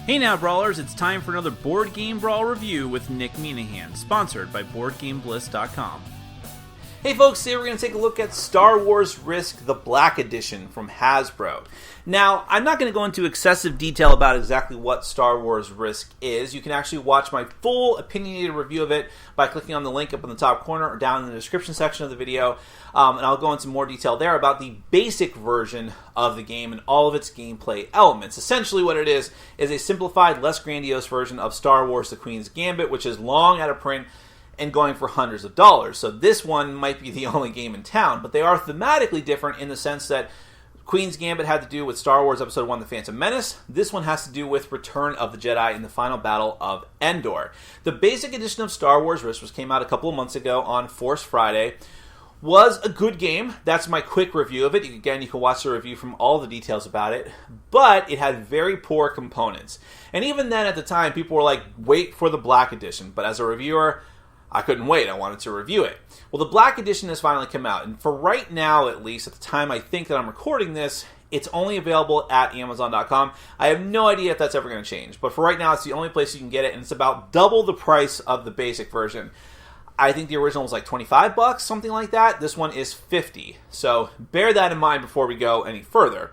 Hey now, Brawlers, it's time for another Board Game Brawl review with Nick Minahan, sponsored by BoardGameBliss.com. Hey folks, today we're going to take a look at Star Wars Risk, the Black Edition from Hasbro. Now, I'm not going to go into excessive detail about exactly what Star Wars Risk is. You can actually watch my full opinionated review of it by clicking on the link up in the top corner or down in the description section of the video. And I'll go into more detail there about the basic version of the game and all of its gameplay elements. Essentially what it is a simplified, less grandiose version of Star Wars The Queen's Gambit, which is long out of print and going for hundreds of dollars. So this one might be the only game in town, but they are thematically different in the sense that Queen's Gambit had to do with Star Wars Episode 1, The Phantom Menace. This one has to do with Return of the Jedi in the final battle of Endor. The basic edition of Star Wars Risk, which came out a couple of months ago on Force Friday, was a good game. That's my quick review of it. Again, you can watch the review from all the details about it, but it had very poor components. And even then, at the time, people were like, wait for the Black Edition. But as a reviewer, I couldn't wait. I wanted to review it. Well, the Black Edition has finally come out, and for right now, at least, at the time I think that I'm recording this, it's only available at Amazon.com. I have no idea if that's ever going to change, but for right now, it's the only place you can get it, and it's about double the price of the basic version. I think the original was like $25, something like that. This one is $50, so bear that in mind before we go any further.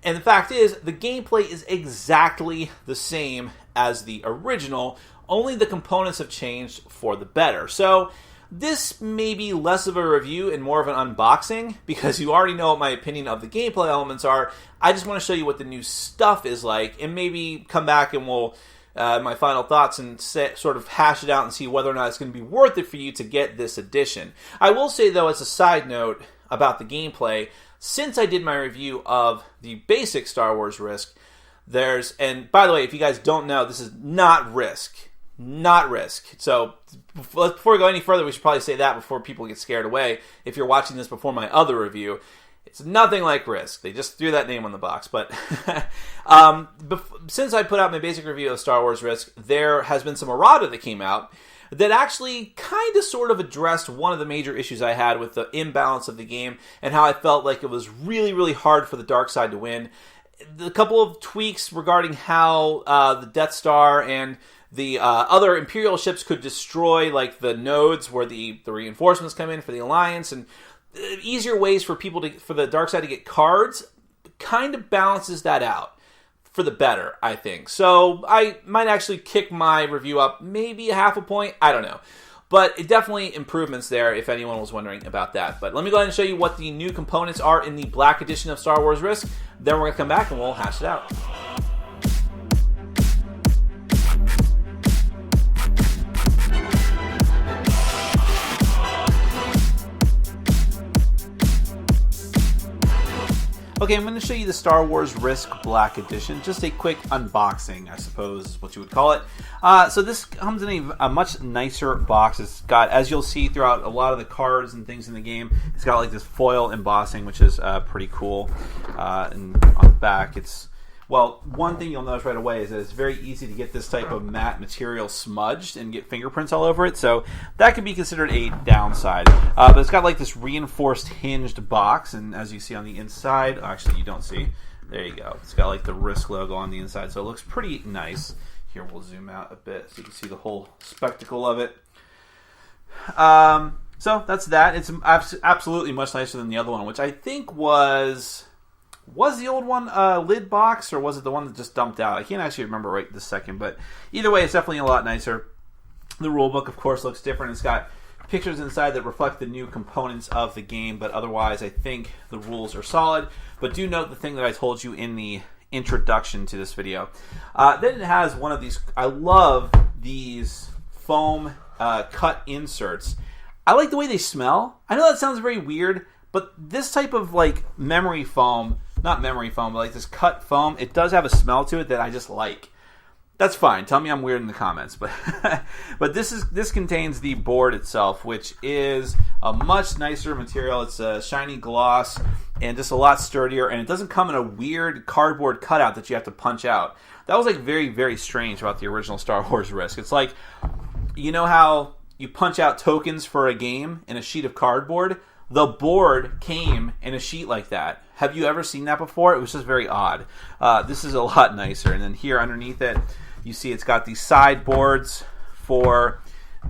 And the fact is, the gameplay is exactly the same as the original, only the components have changed for the better. So this may be less of a review and more of an unboxing, because you already know what my opinion of the gameplay elements are. I just want to show you what the new stuff is like, and maybe come back and we'll my final thoughts and sort of hash it out and see whether or not it's going to be worth it for you to get this edition. I will say, though, as a side note about the gameplay, since I did my review of the basic Star Wars Risk, and by the way, if you guys don't know, this is not Risk. Not Risk. So before we go any further, we should probably say that before people get scared away. If you're watching this before my other review, it's nothing like Risk. They just threw that name on the box. But since I put out my basic review of Star Wars Risk, there has been some errata that came out that actually kind of sort of addressed one of the major issues I had with the imbalance of the game and how I felt like it was really, really hard for the dark side to win. A couple of tweaks regarding how the Death Star and the other Imperial ships could destroy like the nodes where the reinforcements come in for the Alliance, and easier ways for the dark side to get cards kind of balances that out for the better, I think. So I might actually kick my review up maybe a half a point. I don't know. But it definitely improvements there if anyone was wondering about that. But let me go ahead and show you what the new components are in the Black Edition of Star Wars Risk. Then we're going to come back and we'll hash it out. Okay, I'm going to show you the Star Wars Risk Black Edition. Just a quick unboxing, I suppose, is what you would call it. So this comes in a much nicer box. It's got, as you'll see throughout a lot of the cards and things in the game, it's got like this foil embossing, which is pretty cool. And on the back, well, one thing you'll notice right away is that it's very easy to get this type of matte material smudged and get fingerprints all over it, so that could be considered a downside. But it's got like this reinforced hinged box, and as you see on the inside, actually you don't see, there you go. It's got like the Risk logo on the inside, so it looks pretty nice. Here, we'll zoom out a bit so you can see the whole spectacle of it. So that's that. It's absolutely much nicer than the other one, which I think was the old one lid box, or was it the one that just dumped out? I can't actually remember right this second, but either way, it's definitely a lot nicer. The rulebook, of course, looks different. It's got pictures inside that reflect the new components of the game, but otherwise, I think the rules are solid. But do note the thing that I told you in the introduction to this video. Then it has one of these. I love these foam cut inserts. I like the way they smell. I know that sounds very weird, but this type of like memory foam, not memory foam, but like this cut foam, it does have a smell to it that I just like. That's fine. Tell me I'm weird in the comments, but but this contains the board itself, which is a much nicer material. It's a shiny gloss and just a lot sturdier, and it doesn't come in a weird cardboard cutout that you have to punch out. That was like very, very strange about the original Star Wars Risk. It's like, you know how you punch out tokens for a game in a sheet of cardboard? The board came in a sheet like that. Have you ever seen that before? It was just very odd. This is a lot nicer. And then here underneath it, you see it's got these sideboards for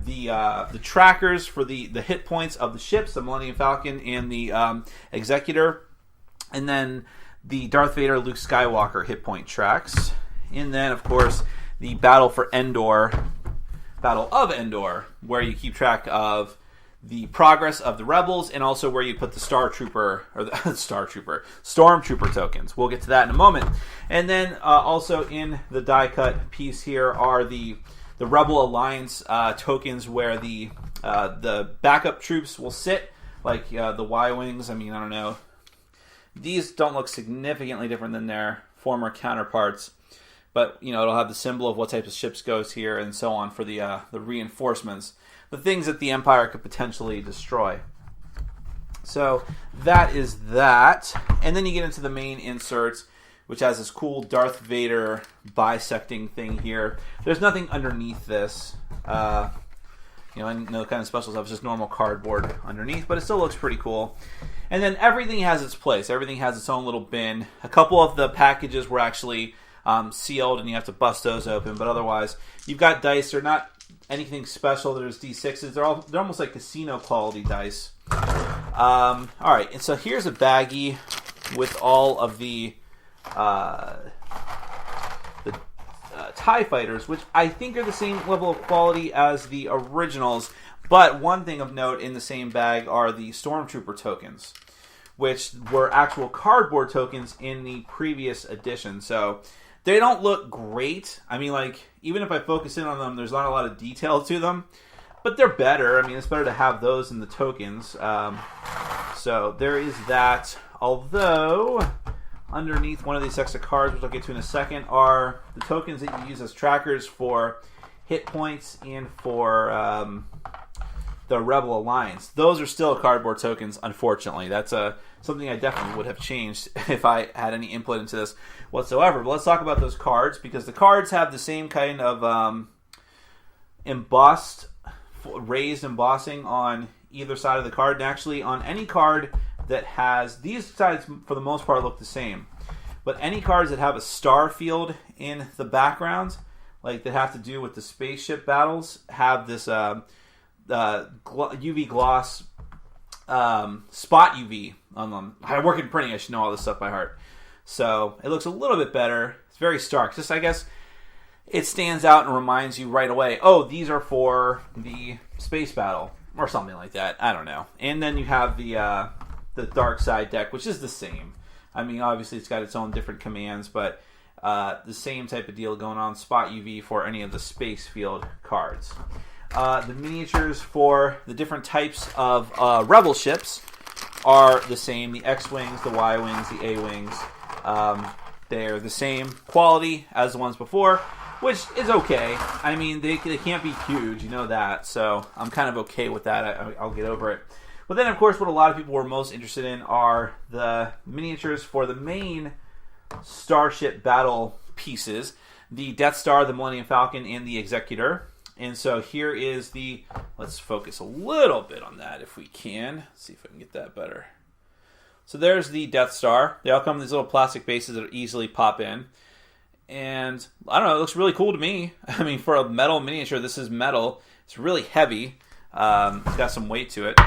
the trackers for the hit points of the ships, the Millennium Falcon and the Executor. And then the Darth Vader, Luke Skywalker hit point tracks. And then, of course, the Battle of Endor, where you keep track of the progress of the rebels and also where you put the Stormtrooper tokens. We'll get to that in a moment. And then also in the die cut piece here are the Rebel Alliance tokens where the backup troops will sit, like the Y-Wings. I mean, I don't know. These don't look significantly different than their former counterparts, but it'll have the symbol of what type of ships goes here and so on for the reinforcements, the things that the Empire could potentially destroy. So that is that, and then you get into the main inserts, which has this cool Darth Vader bisecting thing here. There's nothing underneath this. And no kind of special stuff. It's just normal cardboard underneath, but it still looks pretty cool. And then everything has its place. Everything has its own little bin. A couple of the packages were actually sealed, and you have to bust those open. But otherwise, you've got dice. They're not anything special. There's D6s. They're almost like casino quality dice. All right, and so here's a baggie with all of the TIE Fighters, which I think are the same level of quality as the originals. But one thing of note in the same bag are the Stormtrooper tokens, which were actual cardboard tokens in the previous edition. So they don't look great. I mean, like, even if I focus in on them, there's not a lot of detail to them. But they're better. I mean, it's better to have those than the tokens. So there is that. Although, underneath one of these extra cards, which I'll get to in a second, are the tokens that you use as trackers for hit points and for the Rebel Alliance. Those are still cardboard tokens, unfortunately. That's something I definitely would have changed if I had any input into this whatsoever. But let's talk about those cards, because the cards have the same kind of raised embossing on either side of the card. And actually, on any card that has... These sides, for the most part, look the same. But any cards that have a star field in the background, like that have to do with the spaceship battles, have this UV gloss spot UV on them. I work in printing. I should know all this stuff by heart. So it looks a little bit better. It's very stark. Just, I guess, it stands out and reminds you right away, oh, these are for the space battle or something like that. I don't know. And then you have the dark side deck, which is the same. I mean, obviously it's got its own different commands, but the same type of deal going on. Spot UV for any of the space field cards. The miniatures for the different types of Rebel ships are the same. The X-Wings, the Y-Wings, the A-Wings. They're the same quality as the ones before, which is okay. I mean, they can't be huge, you know that, so I'm kind of okay with that. I'll get over it. But then, of course, what a lot of people were most interested in are the miniatures for the main Starship battle pieces. The Death Star, the Millennium Falcon, and the Executor. And so here is let's focus a little bit on that if we can. Let's see if I can get that better. So there's the Death Star. They all come in these little plastic bases that easily pop in. And, I don't know, it looks really cool to me. I mean, for a metal miniature, this is metal. It's really heavy. It's got some weight to it.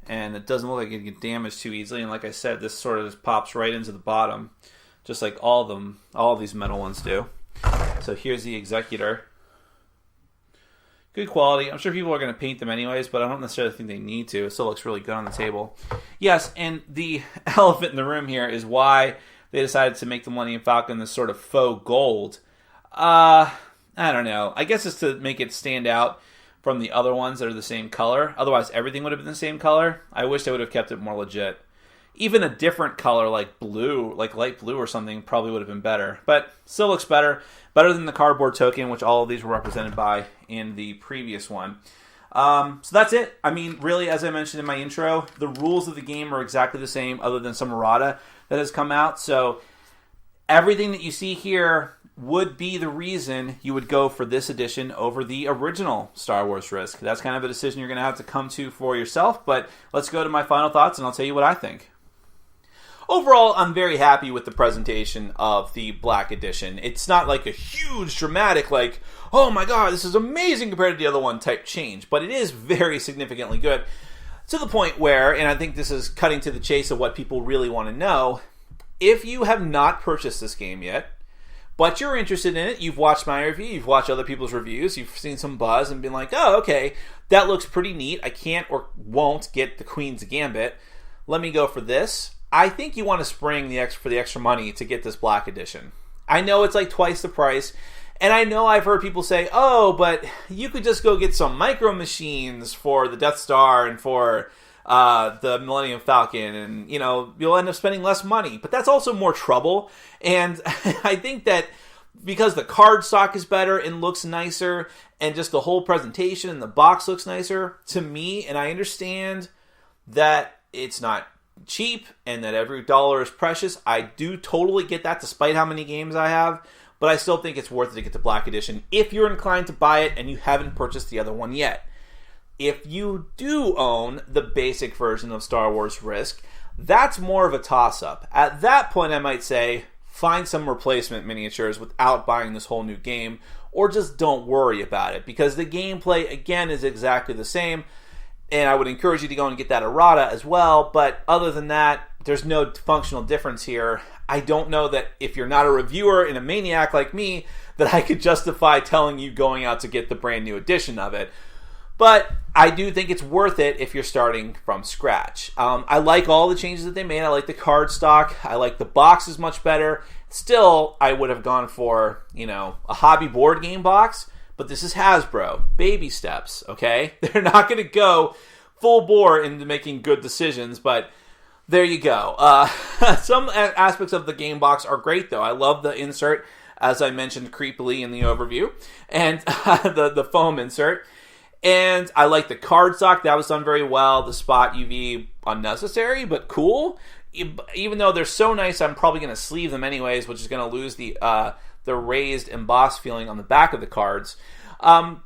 And it doesn't look like it can get damaged too easily. And like I said, this sort of just pops right into the bottom, just like all of these metal ones do. So here's the Executor. Good quality. I'm sure people are going to paint them anyways, but I don't necessarily think they need to. It still looks really good on the table. Yes, and the elephant in the room here is why they decided to make the Millennium Falcon this sort of faux gold. I don't know. I guess it's to make it stand out from the other ones that are the same color. Otherwise, everything would have been the same color. I wish they would have kept it more legit. Even a different color like blue, like light blue or something, probably would have been better. But still looks better. Better than the cardboard token, which all of these were represented by in the previous one. So that's it. I mean, really, as I mentioned in my intro, the rules of the game are exactly the same other than some errata that has come out. So everything that you see here would be the reason you would go for this edition over the original Star Wars Risk. That's kind of a decision you're going to have to come to for yourself. But let's go to my final thoughts, and I'll tell you what I think. overall, I'm very happy with the presentation of the Black Edition. It's not like a huge, dramatic, like, oh my god, this is amazing compared to the other one type change, but it is very significantly good. To the point where, and I think this is cutting to the chase of what people really want to know, if you have not purchased this game yet, but you're interested in it, you've watched my review, you've watched other people's reviews, you've seen some buzz and been like, oh, okay, that looks pretty neat. I can't or won't get the Queen's Gambit. Let me go for this. I think you want to spring for the extra money to get this Black Edition. I know it's like twice the price, and I know I've heard people say, oh, but you could just go get some micro machines for the Death Star and for the Millennium Falcon, and you'll end up spending less money. But that's also more trouble, and I think that because the card stock is better and looks nicer, and just the whole presentation and the box looks nicer, to me, and I understand that it's not cheap and that every dollar is precious. I do totally get that, despite how many games I have, but I still think it's worth it to get the Black Edition if you're inclined to buy it and you haven't purchased the other one yet. If you do own the basic version of Star Wars Risk, that's more of a toss-up. At that point, I might say, find some replacement miniatures without buying this whole new game, or just don't worry about it, because the gameplay, again, is exactly the same, and I would encourage you to go and get that errata as well, but other than that, there's no functional difference here. I don't know that if you're not a reviewer and a maniac like me, that I could justify telling you going out to get the brand new edition of it. But I do think it's worth it if you're starting from scratch. I like all the changes that they made. I like the card stock. I like the boxes much better. Still, I would have gone for, a hobby board game box, but this is Hasbro. Baby steps, okay? They're not going to go full bore into making good decisions, but there you go. Some aspects of the game box are great, though. I love the insert, as I mentioned creepily in the overview, and the foam insert. And I like the card stock. That was done very well. The spot UV, unnecessary, but cool. Even though they're so nice, I'm probably going to sleeve them anyways, which is going to lose the raised embossed feeling on the back of the cards. I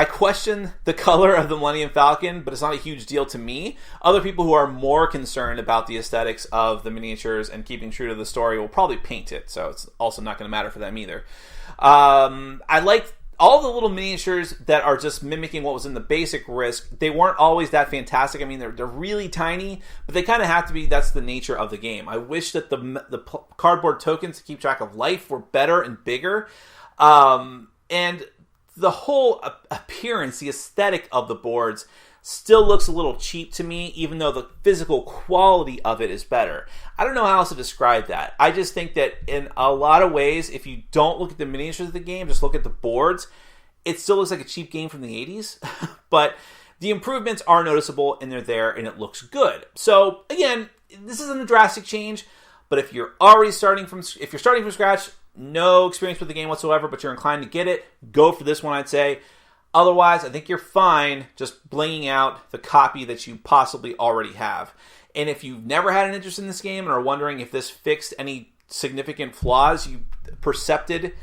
question the color of the Millennium Falcon, but it's not a huge deal to me. Other people who are more concerned about the aesthetics of the miniatures and keeping true to the story will probably paint it, so it's also not going to matter for them either. I like all the little miniatures that are just mimicking what was in the basic Risk. They weren't always that fantastic. I mean, they're really tiny, but they kind of have to be. That's the nature of the game. I wish that the cardboard tokens to keep track of life were better and bigger. And the whole appearance, the aesthetic of the boards still looks a little cheap to me, even though the physical quality of it is better. I don't know how else to describe that. I just think that in a lot of ways, if you don't look at the miniatures of the game, just look at the boards, it still looks like a cheap game from the 80s. But the improvements are noticeable, and they're there, and it looks good. So, again, this isn't a drastic change, but if you're starting from scratch, no experience with the game whatsoever, but you're inclined to get it, go for this one, I'd say. Otherwise, I think you're fine just blinging out the copy that you possibly already have. And if you've never had an interest in this game and are wondering if this fixed any significant flaws you percepted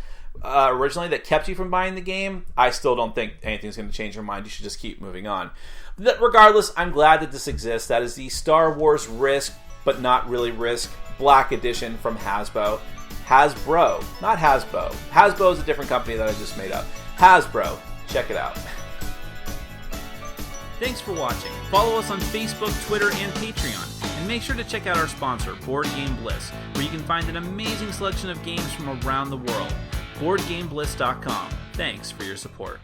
originally that kept you from buying the game, I still don't think anything's going to change your mind. You should just keep moving on. Regardless, I'm glad that this exists. That is the Star Wars Risk, but not really Risk, Black Edition from Hasbro. Hasbro, not Hasbro. Hasbro is a different company that I just made up. Hasbro. Check it out. Thanks for watching. Follow us on Facebook, Twitter, and Patreon. And make sure to check out our sponsor, Board Game Bliss, where you can find an amazing selection of games from around the world. BoardGameBliss.com. Thanks for your support.